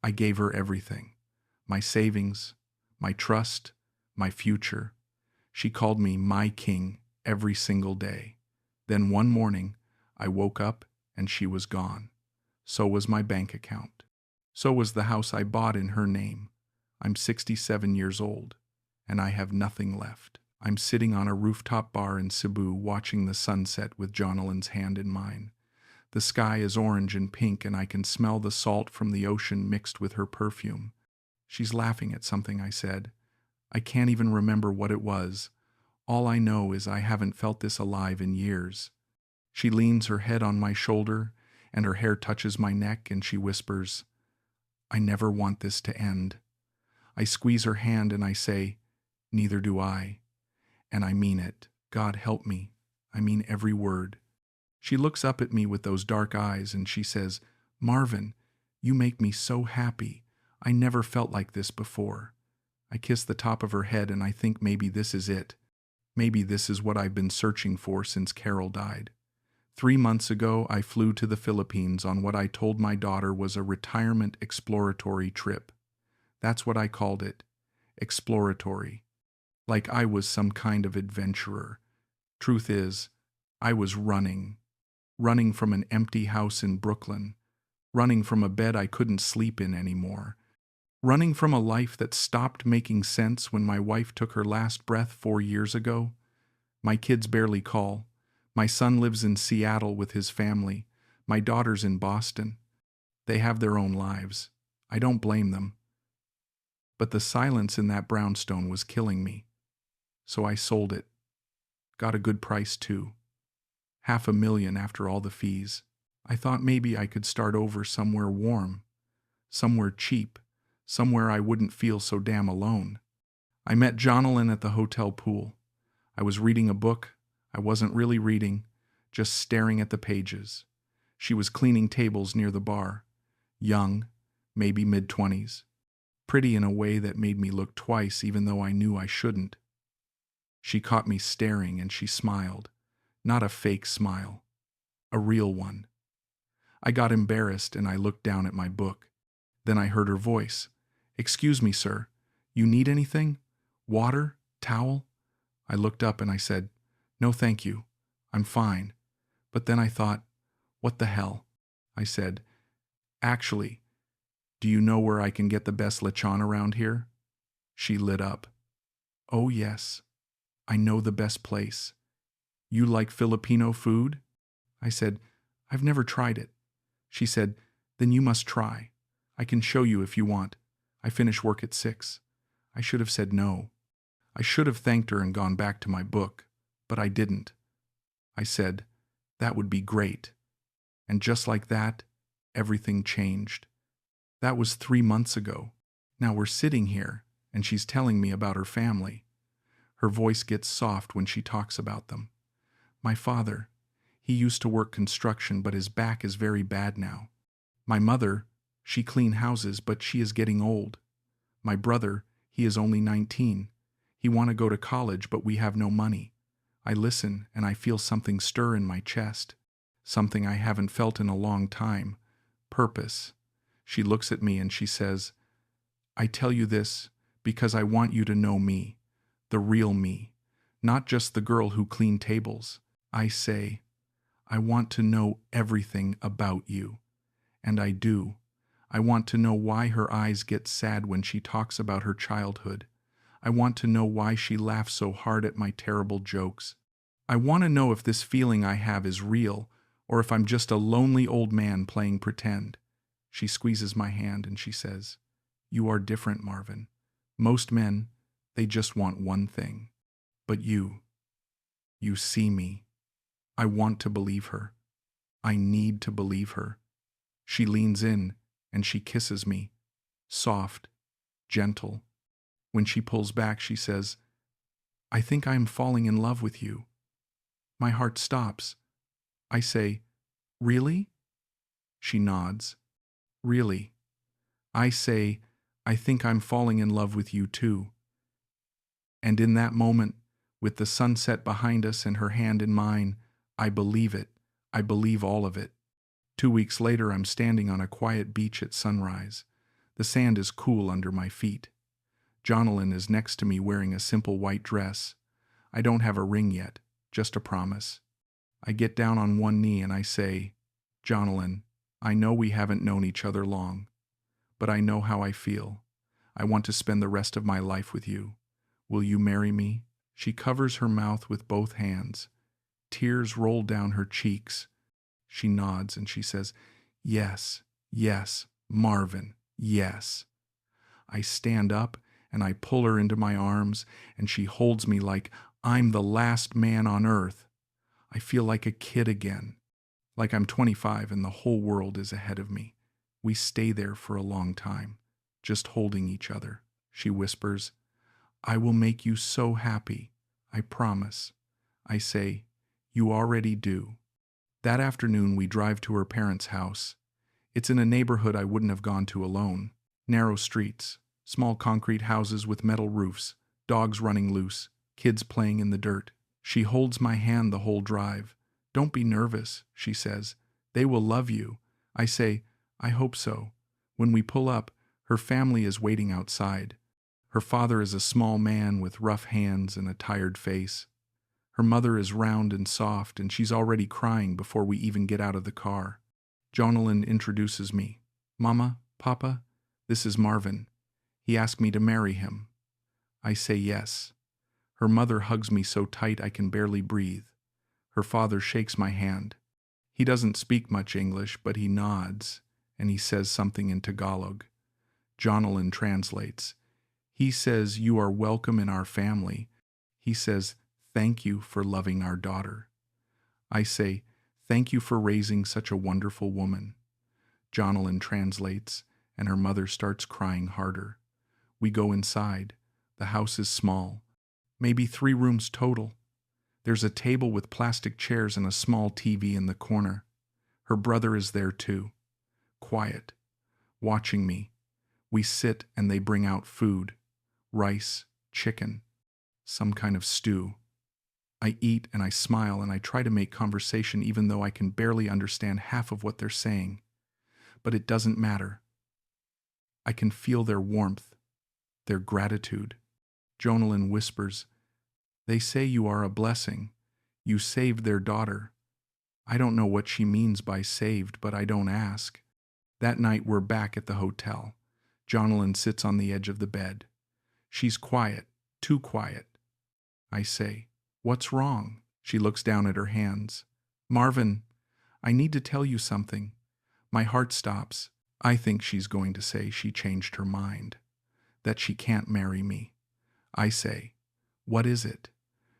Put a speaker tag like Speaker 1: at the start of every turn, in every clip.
Speaker 1: I gave her everything. My savings, my trust, my future. She called me my king every single day. Then one morning, I woke up and she was gone. So was my bank account. So was the house I bought in her name. I'm 67 years old, and I have nothing left. I'm sitting on a rooftop bar in Cebu watching the sunset with Jonalyn's hand in mine. The sky is orange and pink, and I can smell the salt from the ocean mixed with her perfume. She's laughing at something I said. I can't even remember what it was. All I know is I haven't felt this alive in years. She leans her head on my shoulder, and her hair touches my neck, and she whispers, I never want this to end. I squeeze her hand and I say, neither do I. And I mean it. God help me. I mean every word. She looks up at me with those dark eyes and she says, Marvin, you make me so happy. I never felt like this before. I kiss the top of her head and I think maybe this is it. Maybe this is what I've been searching for since Carol died. 3 months ago, I flew to the Philippines on what I told my daughter was a retirement exploratory trip. That's what I called it. Exploratory. Like I was some kind of adventurer. Truth is, I was running. Running from an empty house in Brooklyn. Running from a bed I couldn't sleep in anymore. Running from a life that stopped making sense when my wife took her last breath 4 years ago. My kids barely call. My son lives in Seattle with his family. My daughter's in Boston. They have their own lives. I don't blame them. But the silence in that brownstone was killing me. So I sold it. Got a good price too. $500,000 after all the fees. I thought maybe I could start over somewhere warm. Somewhere cheap. Somewhere I wouldn't feel so damn alone. I met Jonalyn at the hotel pool. I was reading a book. I wasn't really reading, just staring at the pages. She was cleaning tables near the bar. Young, maybe mid-20s. Pretty in a way that made me look twice even though I knew I shouldn't. She caught me staring and she smiled. Not a fake smile. A real one. I got embarrassed and I looked down at my book. Then I heard her voice. Excuse me, sir. You need anything? Water? Towel? I looked up and I said, no, thank you. I'm fine. But then I thought, what the hell? I said, actually, do you know where I can get the best lechon around here? She lit up. Oh, yes. I know the best place. You like Filipino food? I said, I've never tried it. She said, then you must try. I can show you if you want. I finish work at 6. I should have said no. I should have thanked her and gone back to my book, but I didn't. I said, that would be great. And just like that, everything changed. That was 3 months ago. Now we're sitting here, and she's telling me about her family. Her voice gets soft when she talks about them. My father, he used to work construction, but his back is very bad now. My mother, she clean houses, but she is getting old. My brother, he is only 19. He want to go to college, but we have no money. I listen, and I feel something stir in my chest. Something I haven't felt in a long time. Purpose. She looks at me and she says, I tell you this because I want you to know me. The real me. Not just the girl who cleaned tables. I say, I want to know everything about you. And I do. I want to know why her eyes get sad when she talks about her childhood. I want to know why she laughs so hard at my terrible jokes. I want to know if this feeling I have is real, or if I'm just a lonely old man playing pretend. She squeezes my hand and she says, you are different, Marvin. Most men, they just want one thing. But you see me. I want to believe her. I need to believe her. She leans in and she kisses me, soft, gentle. When she pulls back, she says, I think I am falling in love with you. My heart stops. I say, really? She nods. Really. I say, I think I'm falling in love with you too. And in that moment, with the sunset behind us and her hand in mine, I believe it. I believe all of it. 2 weeks later, I'm standing on a quiet beach at sunrise. The sand is cool under my feet. Jonalyn is next to me wearing a simple white dress. I don't have a ring yet, just a promise. I get down on one knee and I say, Jonalyn, I know we haven't known each other long, but I know how I feel. I want to spend the rest of my life with you. Will you marry me? She covers her mouth with both hands. Tears roll down her cheeks. She nods and she says, yes, yes, Marvin, yes. I stand up and I pull her into my arms and she holds me like I'm the last man on earth. I feel like a kid again, like I'm 25 and the whole world is ahead of me. We stay there for a long time, just holding each other. She whispers, I will make you so happy, I promise. I say, you already do. That afternoon we drive to her parents' house. It's in a neighborhood I wouldn't have gone to alone. Narrow streets, small concrete houses with metal roofs, dogs running loose, kids playing in the dirt. She holds my hand the whole drive. Don't be nervous, she says. They will love you. I say, I hope so. When we pull up, her family is waiting outside. Her father is a small man with rough hands and a tired face. Her mother is round and soft, and she's already crying before we even get out of the car. Jonalyn introduces me. Mama, Papa, this is Marvin. He asked me to marry him. I say yes. Her mother hugs me so tight I can barely breathe. Her father shakes my hand. He doesn't speak much English, but he nods, and he says something in Tagalog. Jonalyn translates. He says, you are welcome in our family. He says, thank you for loving our daughter. I say, thank you for raising such a wonderful woman. Jonalyn translates, and her mother starts crying harder. We go inside. The house is small, maybe 3 rooms total. There's a table with plastic chairs and a small TV in the corner. Her brother is there too, quiet, watching me. We sit and they bring out food, rice, chicken, some kind of stew. I eat and I smile and I try to make conversation even though I can barely understand half of what they're saying. But it doesn't matter. I can feel their warmth, their gratitude. Jonalyn whispers, they say you are a blessing. You saved their daughter. I don't know what she means by saved, but I don't ask. That night we're back at the hotel. Jonalyn sits on the edge of the bed. She's quiet, too quiet. I say, what's wrong? She looks down at her hands. Marvin, I need to tell you something. My heart stops. I think she's going to say she changed her mind, that she can't marry me. I say, what is it?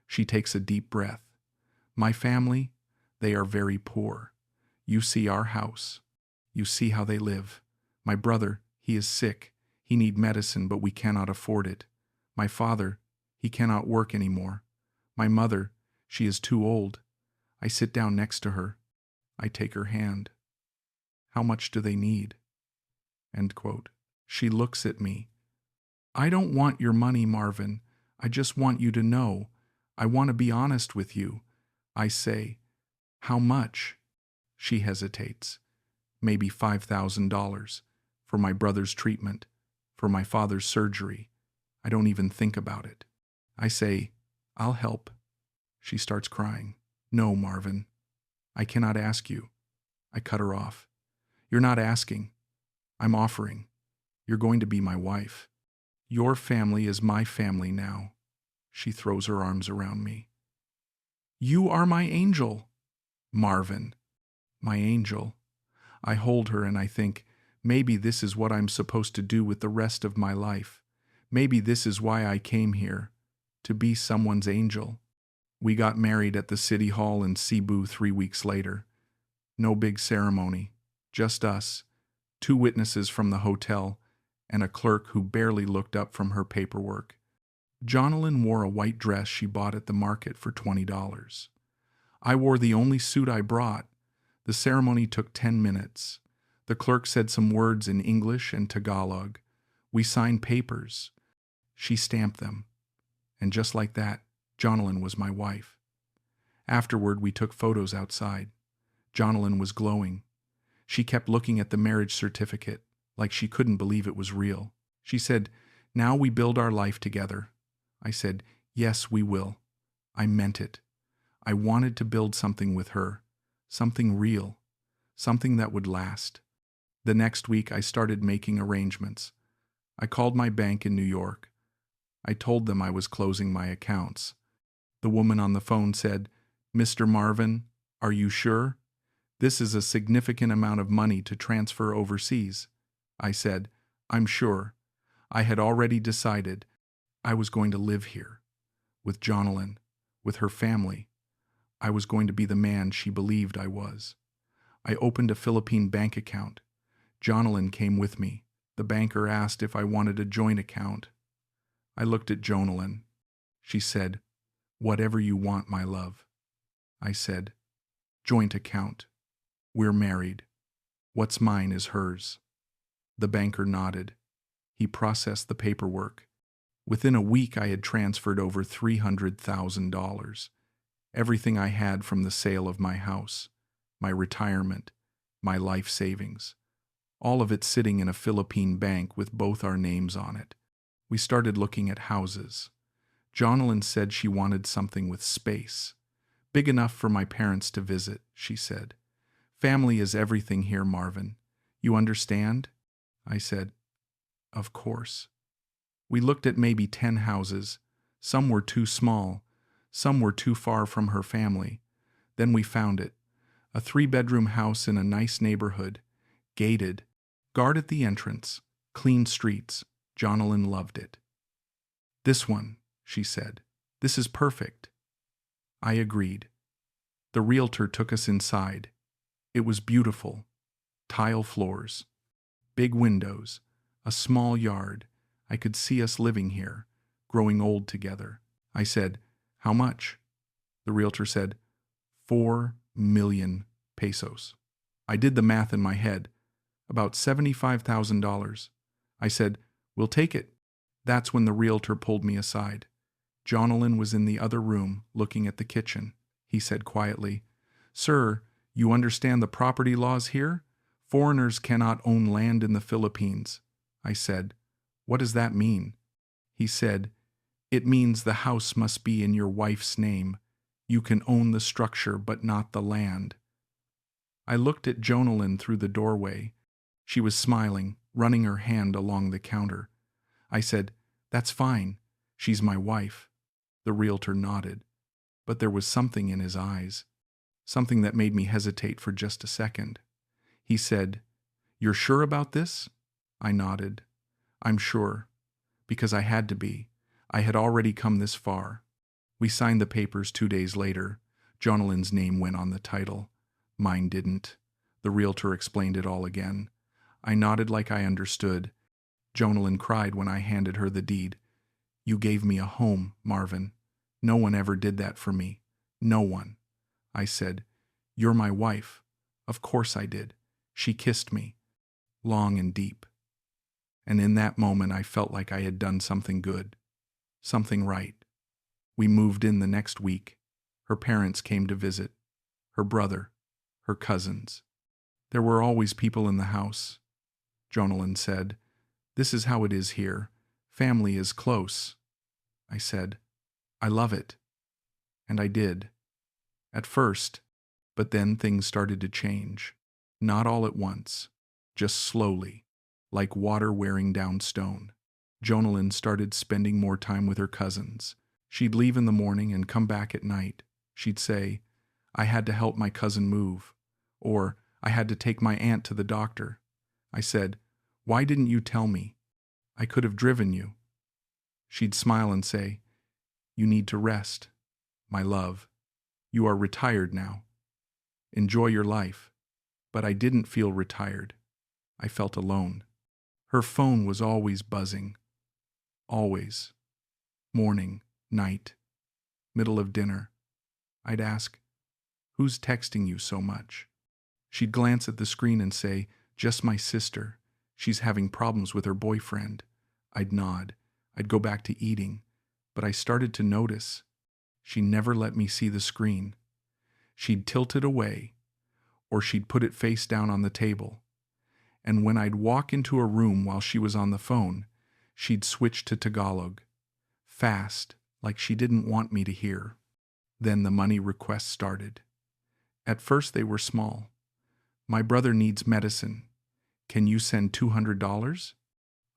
Speaker 1: She takes a deep breath. My family, they are very poor. You see our house. You see how they live. My brother, he is sick. He needs medicine, but we cannot afford it. My father, he cannot work anymore. My mother, she is too old. I sit down next to her. I take her hand. How much do they need? End quote. She looks at me. I don't want your money, Marvin. I just want you to know. I want to be honest with you. I say, how much? She hesitates. Maybe $5,000 for my brother's treatment, for my father's surgery. I don't even think about it. I say, I'll help. She starts crying. No, Marvin. I cannot ask you. I cut her off. You're not asking. I'm offering. You're going to be my wife. Your family is my family now. She throws her arms around me. You are my angel. Marvin. My angel. I hold her and I think, maybe this is what I'm supposed to do with the rest of my life. Maybe this is why I came here, to be someone's angel. We got married at the city hall in Cebu 3 weeks later. No big ceremony, just us, 2 witnesses from the hotel, and a clerk who barely looked up from her paperwork. Jonalyn wore a white dress she bought at the market for $20. I wore the only suit I brought. The ceremony took 10 minutes. The clerk said some words in English and Tagalog. We signed papers. She stamped them. And just like that, Jonalyn was my wife. Afterward, we took photos outside. Jonalyn was glowing. She kept looking at the marriage certificate, like she couldn't believe it was real. She said, "Now we build our life together." I said, "Yes, we will." I meant it. I wanted to build something with her, something real, something that would last. The next week, I started making arrangements. I called my bank in New York. I told them I was closing my accounts. The woman on the phone said, "Mr. Marvin, are you sure? This is a significant amount of money to transfer overseas." I said, "I'm sure." I had already decided I was going to live here, with Jonalyn, with her family. I was going to be the man she believed I was. I opened a Philippine bank account. Jonalyn came with me. The banker asked if I wanted a joint account. I looked at Jonalyn. She said, "Whatever you want, my love." I said, "Joint account. We're married. What's mine is hers." The banker nodded. He processed the paperwork. Within a week, I had transferred over $300,000. Everything I had from the sale of my house, my retirement, my life savings. All of it sitting in a Philippine bank with both our names on it. We started looking at houses. Jonalyn said she wanted something with space. "Big enough for my parents to visit," she said. "Family is everything here, Marvin. You understand?" I said, "Of course." We looked at maybe 10 houses. Some were too small. Some were too far from her family. Then we found it. A 3-bedroom house in a nice neighborhood. Gated. Guard at the entrance. Clean streets. Jonalyn loved it. "This one," she said. "This is perfect." I agreed. The realtor took us inside. It was beautiful. Tile floors. Big windows. A small yard. I could see us living here, growing old together. I said, "How much?" The realtor said, 4 million pesos. I did the math in my head. About $75,000. I said, "We'll take it." That's when the realtor pulled me aside. Jonalyn was in the other room, looking at the kitchen. He said quietly, "Sir, you understand the property laws here? Foreigners cannot own land in the Philippines." I said, "What does that mean?" He said, "It means the house must be in your wife's name. You can own the structure but not the land." I looked at Jonalyn through the doorway. She was smiling, running her hand along the counter. I said, "That's fine. She's my wife." The realtor nodded, but there was something in his eyes, something that made me hesitate for just a second. He said, "You're sure about this?" I nodded. "I'm sure, because I had to be. I had already come this far." We signed the papers 2 days later. Jonalyn's name went on the title. Mine didn't. The realtor explained it all again. I nodded like I understood. Jonalyn cried when I handed her the deed. "You gave me a home, Marvin. No one ever did that for me. No one." I said, "You're my wife." "Of course I did." She kissed me, long and deep. And in that moment I felt like I had done something good, something right. We moved in the next week. Her parents came to visit. Her brother, her cousins. There were always people in the house. Jonalyn said, "This is how it is here. Family is close." I said, "I love it." And I did. At first, but then things started to change. Not all at once, just slowly, like water wearing down stone. Jonalyn started spending more time with her cousins. She'd leave in the morning and come back at night. She'd say, "I had to help my cousin move," or "I had to take my aunt to the doctor." I said, "Why didn't you tell me? I could have driven you." She'd smile and say, "You need to rest, my love. You are retired now. Enjoy your life." But I didn't feel retired. I felt alone. Her phone was always buzzing. Always. Morning, night, middle of dinner. I'd ask, "Who's texting you so much?" She'd glance at the screen and say, "Just my sister. She's having problems with her boyfriend." I'd nod. I'd go back to eating. But I started to notice. She never let me see the screen. She'd tilt it away, or she'd put it face down on the table. And when I'd walk into a room while she was on the phone, she'd switch to Tagalog. Fast, like she didn't want me to hear. Then the money requests started. At first they were small. My brother needs medicine. Can you send $200?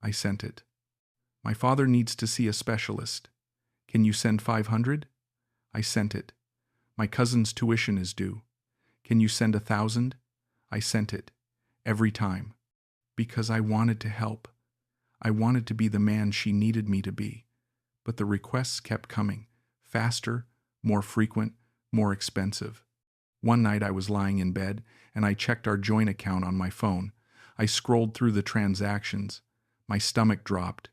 Speaker 1: I sent it. My father needs to see a specialist. Can you send 500? I sent it. My cousin's tuition is due. Can you send 1,000? I sent it. Every time. Because I wanted to help. I wanted to be the man she needed me to be. But the requests kept coming. Faster, more frequent, more expensive. One night I was lying in bed and I checked our joint account on my phone. I scrolled through the transactions. My stomach dropped.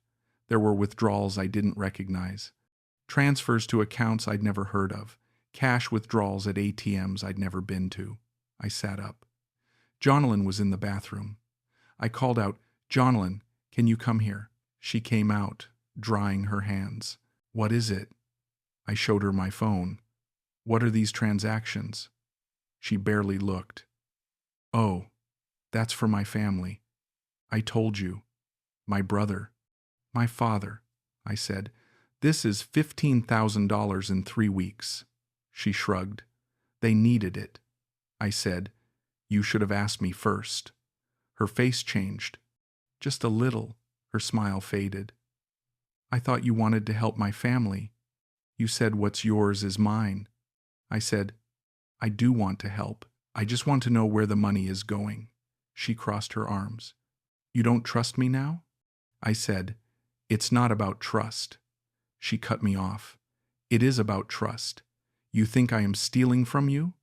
Speaker 1: There were withdrawals I didn't recognize. Transfers to accounts I'd never heard of. Cash withdrawals at ATMs I'd never been to. I sat up. Jonalyn was in the bathroom. I called out, "Jonalyn, can you come here?" She came out, drying her hands. "What is it?" I showed her my phone. "What are these transactions?" She barely looked. "Oh, that's for my family. I told you. My brother. My father," I said. "This is $15,000 in 3 weeks." She shrugged. "They needed it." I said, "You should have asked me first." Her face changed. Just a little. Her smile faded. "I thought you wanted to help my family. You said what's yours is mine." I said, "I do want to help. I just want to know where the money is going." She crossed her arms. "You don't trust me now?" I said, "It's not about trust." She cut me off. "It is about trust. You think I am stealing from you?"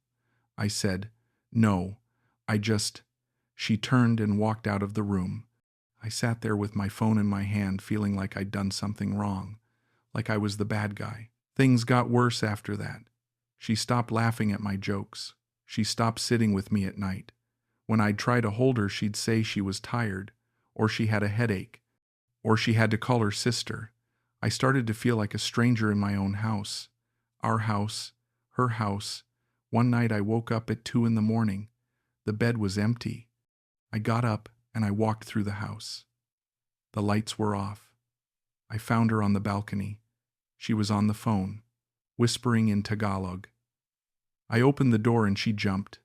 Speaker 1: I said, "No, I just—" She turned and walked out of the room. I sat there with my phone in my hand, feeling like I'd done something wrong, like I was the bad guy. Things got worse after that. She stopped laughing at my jokes. She stopped sitting with me at night. When I'd try to hold her, she'd say she was tired, or she had a headache, or she had to call her sister. I started to feel like a stranger in my own house. Our house, her house. One night I woke up at 2 in the morning. The bed was empty. I got up and I walked through the house. The lights were off. I found her on the balcony. She was on the phone, whispering in Tagalog. I opened the door and she jumped.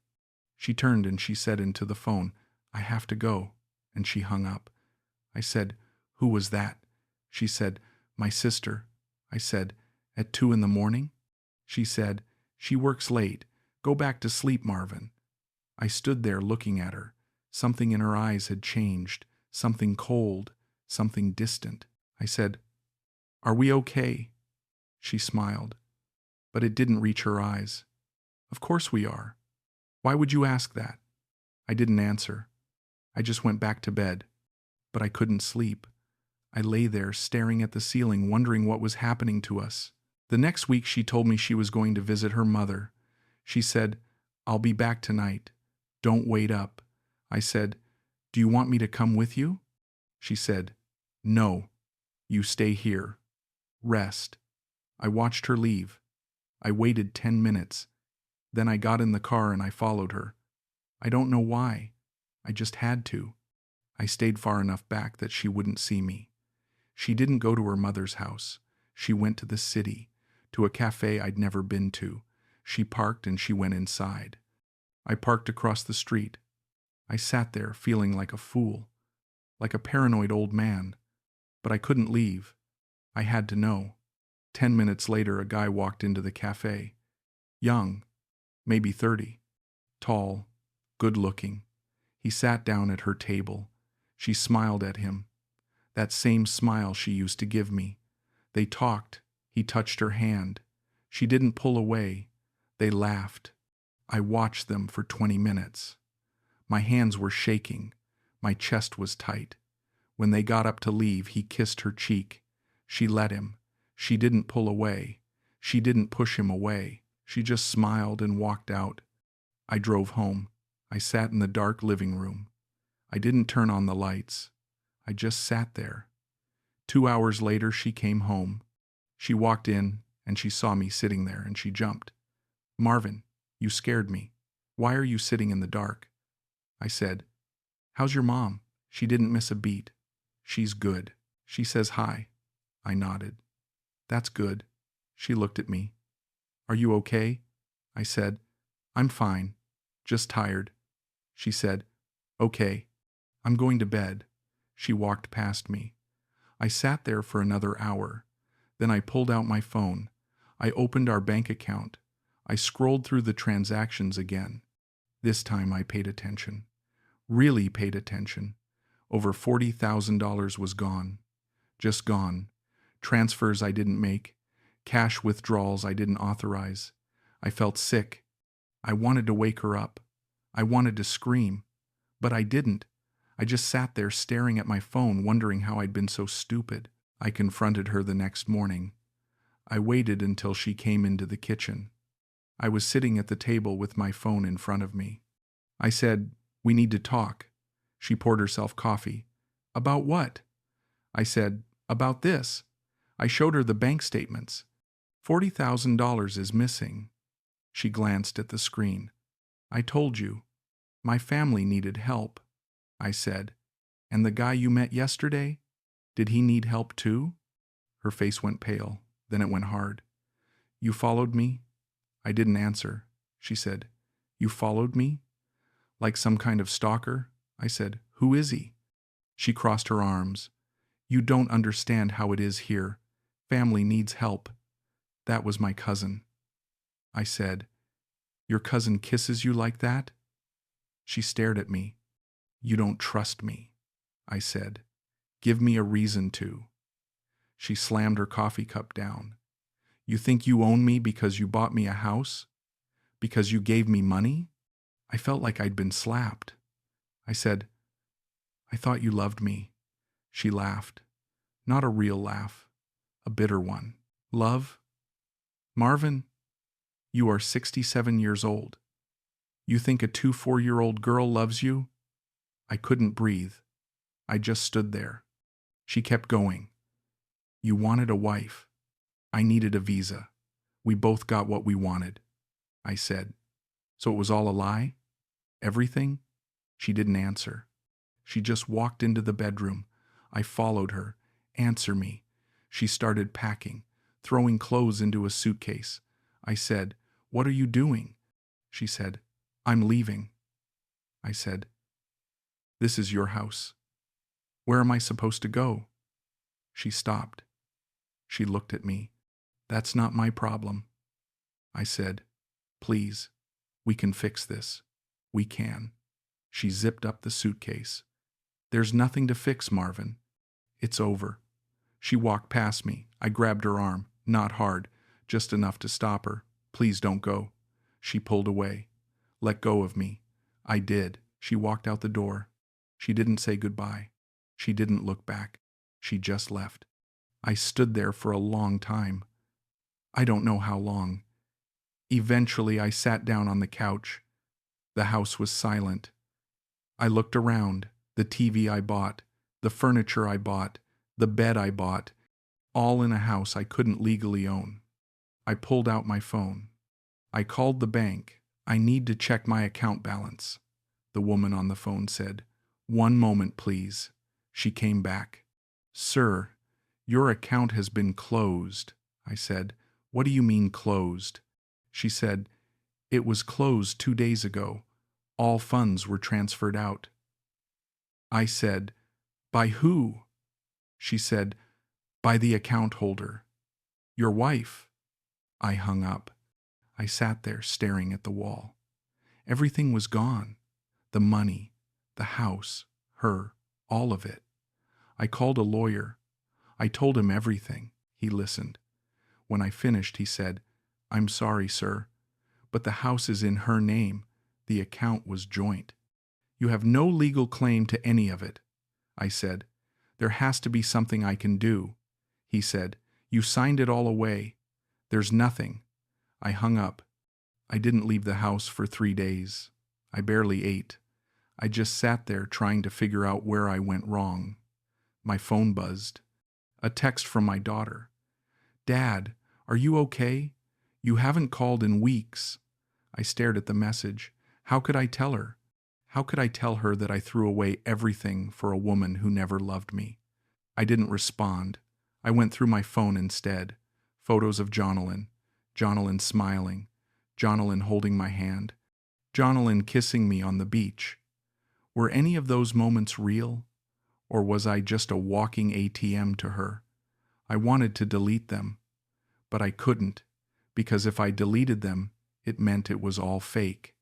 Speaker 1: She turned and she said into the phone, "I have to go," and she hung up. I said, "Who was that?" She said, "My sister." I said, "At 2 in the morning?" She said, "She works late. Go back to sleep, Marvin." I stood there looking at her. Something in her eyes had changed, something cold, something distant. I said, "Are we okay?" She smiled, but it didn't reach her eyes. "Of course we are. Why would you ask that?" I didn't answer. I just went back to bed, but I couldn't sleep. I lay there staring at the ceiling, wondering what was happening to us. The next week she told me she was going to visit her mother. She said, "I'll be back tonight. Don't wait up." I said, "Do you want me to come with you?" She said, "No, you stay here. Rest." I watched her leave. I waited 10 minutes. Then I got in the car and I followed her. I don't know why. I just had to. I stayed far enough back that she wouldn't see me. She didn't go to her mother's house. She went to the city, to a cafe I'd never been to. She parked and she went inside. I parked across the street. I sat there feeling like a fool, like a paranoid old man. But I couldn't leave. I had to know. 10 minutes later, a guy walked into the cafe. Young, maybe 30. Tall, good-looking. He sat down at her table. She smiled at him. That same smile she used to give me. They talked. He touched her hand. She didn't pull away. They laughed. I watched them for 20 minutes. My hands were shaking. My chest was tight. When they got up to leave, he kissed her cheek. She let him. She didn't pull away. She didn't push him away. She just smiled and walked out. I drove home. I sat in the dark living room. I didn't turn on the lights. I just sat there. 2 hours later, she came home. She walked in and she saw me sitting there and she jumped. "Marvin, you scared me. Why are you sitting in the dark?" I said, How's your mom? She didn't miss a beat. She's good. She says hi. I nodded. That's good. She looked at me. Are you okay? I said, I'm fine. Just tired. She said, okay. I'm going to bed. She walked past me. I sat there for another hour. Then I pulled out my phone. I opened our bank account. I scrolled through the transactions again. This time I paid attention. Really paid attention. Over $40,000 was gone. Just gone. Transfers I didn't make. Cash withdrawals I didn't authorize. I felt sick. I wanted to wake her up. I wanted to scream. But I didn't. I just sat there staring at my phone, wondering how I'd been so stupid. I confronted her the next morning. I waited until she came into the kitchen. I was sitting at the table with my phone in front of me. I said, we need to talk. She poured herself coffee. About what? I said, about this. I showed her the bank statements. $40,000 is missing. She glanced at the screen. I told you. My family needed help. I said, and the guy you met yesterday? Did he need help too? Her face went pale, then it went hard. You followed me? I didn't answer. She said, you followed me? Like some kind of stalker? I said, who is he? She crossed her arms. You don't understand how it is here. Family needs help. That was my cousin. I said, your cousin kisses you like that? She stared at me. You don't trust me, I said. Give me a reason to. She slammed her coffee cup down. You think you own me because you bought me a house? Because you gave me money? I felt like I'd been slapped. I said, I thought you loved me. She laughed. Not a real laugh. A bitter one. Love? Marvin, you are 67 years old. You think a 4-year-old girl loves you? I couldn't breathe. I just stood there. She kept going. You wanted a wife. I needed a visa. We both got what we wanted. I said, so it was all a lie? Everything? She didn't answer. She just walked into the bedroom. I followed her. Answer me. She started packing, throwing clothes into a suitcase. I said, what are you doing? She said, I'm leaving. I said, this is your house. Where am I supposed to go? She stopped. She looked at me. That's not my problem. I said, please, we can fix this. We can. She zipped up the suitcase. There's nothing to fix, Marvin. It's over. She walked past me. I grabbed her arm, not hard, just enough to stop her. Please don't go. She pulled away. Let go of me. I did. She walked out the door. She didn't say goodbye. She didn't look back. She just left. I stood there for a long time. I don't know how long. Eventually, I sat down on the couch. The house was silent. I looked around. The TV I bought, the furniture I bought, the bed I bought, all in a house I couldn't legally own. I pulled out my phone. I called the bank. I need to check my account balance. The woman on the phone said, 1 moment, please. She came back. Sir, your account has been closed. I said, what do you mean closed? She said, it was closed 2 days ago. All funds were transferred out. I said, by who? She said, by the account holder. Your wife. I hung up. I sat there staring at the wall. Everything was gone. The money, the house, her, all of it. I called a lawyer. I told him everything. He listened. When I finished, he said, I'm sorry, sir, but the house is in her name. The account was joint. You have no legal claim to any of it. I said, there has to be something I can do. He said, you signed it all away. There's nothing. I hung up. I didn't leave the house for 3 days. I barely ate. I just sat there trying to figure out where I went wrong. My phone buzzed. A text from my daughter. Dad, are you okay? You haven't called in weeks. I stared at the message. How could I tell her? How could I tell her that I threw away everything for a woman who never loved me? I didn't respond. I went through my phone instead. Photos of Jonalyn. Jonalyn smiling. Jonalyn holding my hand. Jonalyn kissing me on the beach. Were any of those moments real? Or was I just a walking ATM to her? I wanted to delete them, but I couldn't, because if I deleted them, it meant it was all fake.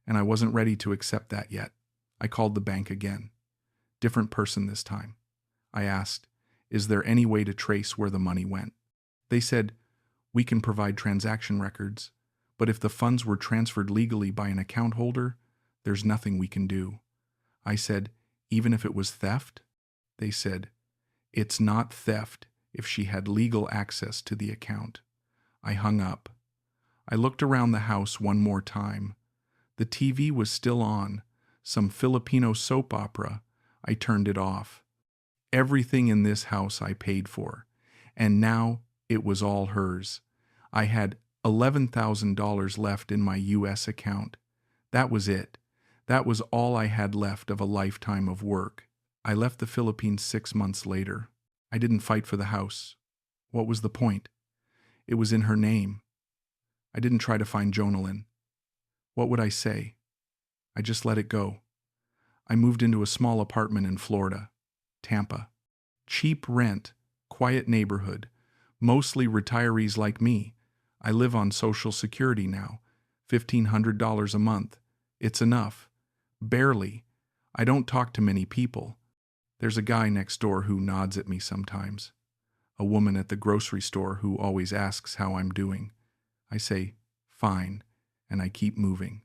Speaker 1: And I wasn't ready to accept that yet. I called the bank again. Different person this time. I asked, is there any way to trace where the money went? They said, we can provide transaction records, but if the funds were transferred legally by an account holder, there's nothing we can do. I said, even if it was theft? They said, it's not theft if she had legal access to the account. I hung up. I looked around the house one more time. The TV was still on, some Filipino soap opera. I turned it off. Everything in this house I paid for, and now it was all hers. I had $11,000 left in my U.S. account. That was it. That was all I had left of a lifetime of work. I left the Philippines 6 months later. I didn't fight for the house. What was the point? It was in her name. I didn't try to find Jonalyn. What would I say? I just let it go. I moved into a small apartment in Florida, Tampa. Cheap rent, quiet neighborhood, mostly retirees like me. I live on Social Security now, $1,500 a month. It's enough. Barely. I don't talk to many people. There's a guy next door who nods at me sometimes. A woman at the grocery store who always asks how I'm doing. I say, fine, and I keep moving.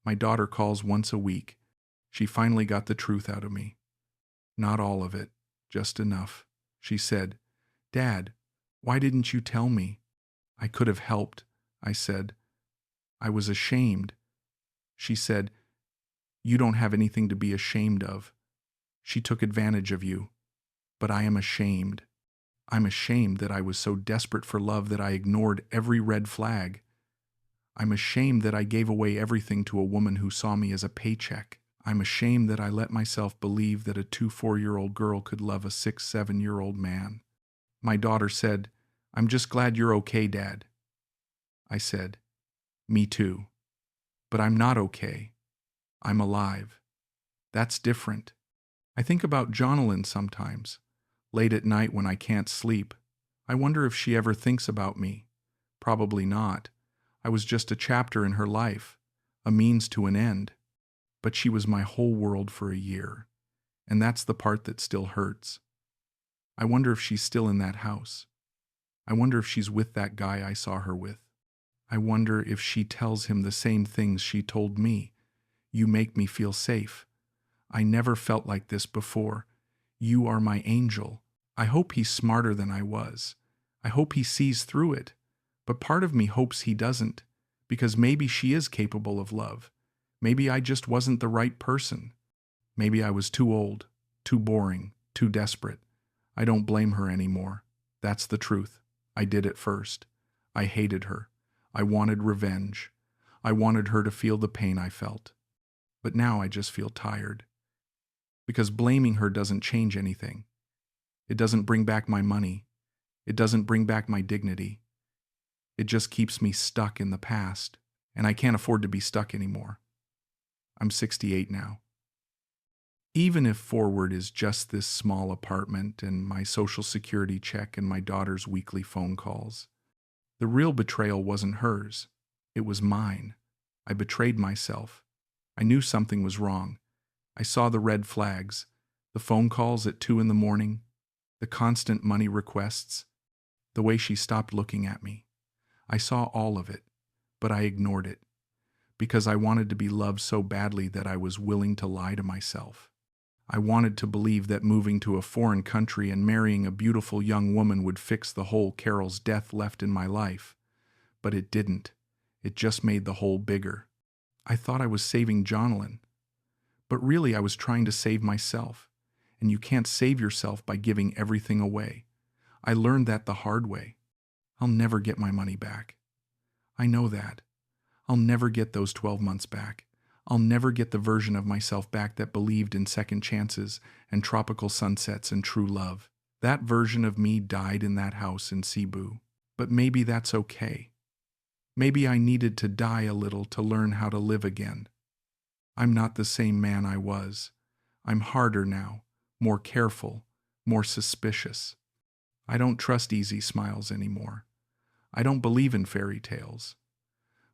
Speaker 1: My daughter calls once a week. She finally got the truth out of me. Not all of it, just enough. She said, Dad, why didn't you tell me? I could have helped, I said. I was ashamed. She said, you don't have anything to be ashamed of. She took advantage of you. But I am ashamed. I'm ashamed that I was so desperate for love that I ignored every red flag. I'm ashamed that I gave away everything to a woman who saw me as a paycheck. I'm ashamed that I let myself believe that a 2-4-year-old girl could love a 6-7-year-old man. My daughter said, I'm just glad you're okay, Dad. I said, me too. But I'm not okay. I'm alive. That's different. I think about Jonalyn sometimes. Late at night when I can't sleep. I wonder if she ever thinks about me. Probably not. I was just a chapter in her life, a means to an end. But she was my whole world for a year. And that's the part that still hurts. I wonder if she's still in that house. I wonder if she's with that guy I saw her with. I wonder if she tells him the same things she told me. You make me feel safe. I never felt like this before. You are my angel. I hope he's smarter than I was. I hope he sees through it. But part of me hopes he doesn't, because maybe she is capable of love. Maybe I just wasn't the right person. Maybe I was too old, too boring, too desperate. I don't blame her anymore. That's the truth. I did it first. I hated her. I wanted revenge. I wanted her to feel the pain I felt. But now I just feel tired. Because blaming her doesn't change anything. It doesn't bring back my money. It doesn't bring back my dignity. It just keeps me stuck in the past, and I can't afford to be stuck anymore. I'm 68 now. Even if forward is just this small apartment and my Social Security check and my daughter's weekly phone calls, the real betrayal wasn't hers. It was mine. I betrayed myself. I knew something was wrong. I saw the red flags, the phone calls at 2 a.m, the constant money requests, the way she stopped looking at me. I saw all of it, but I ignored it, because I wanted to be loved so badly that I was willing to lie to myself. I wanted to believe that moving to a foreign country and marrying a beautiful young woman would fix the hole Carol's death left in my life, but it didn't. It just made the hole bigger. I thought I was saving Jonalyn. But really I was trying to save myself, and you can't save yourself by giving everything away. I learned that the hard way. I'll never get my money back. I know that. I'll never get those 12 months back. I'll never get the version of myself back that believed in second chances and tropical sunsets and true love. That version of me died in that house in Cebu. But maybe that's okay. Maybe I needed to die a little to learn how to live again. I'm not the same man I was. I'm harder now, more careful, more suspicious. I don't trust easy smiles anymore. I don't believe in fairy tales.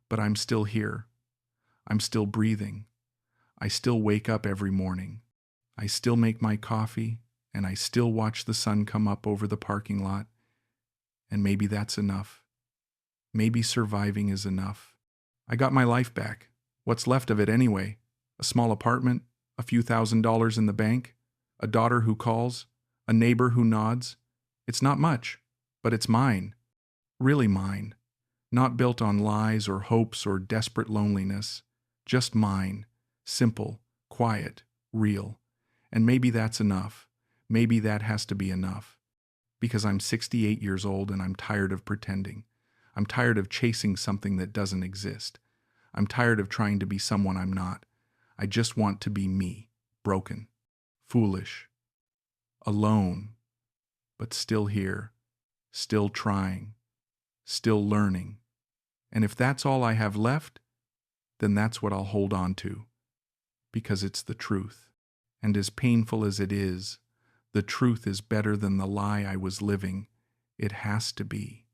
Speaker 1: But I'm still here. I'm still breathing. I still wake up every morning. I still make my coffee, and I still watch the sun come up over the parking lot. And maybe that's enough. Maybe surviving is enough. I got my life back. What's left of it anyway? A small apartment, a few $1,000s in the bank, a daughter who calls, a neighbor who nods. It's not much, but it's mine. Really mine. Not built on lies or hopes or desperate loneliness. Just mine. Simple, quiet, real. And maybe that's enough. Maybe that has to be enough. Because I'm 68 years old and I'm tired of pretending. I'm tired of chasing something that doesn't exist. I'm tired of trying to be someone I'm not. I just want to be me, broken, foolish, alone, but still here, still trying, still learning. And if that's all I have left, then that's what I'll hold on to, because it's the truth. And as painful as it is, the truth is better than the lie I was living. It has to be.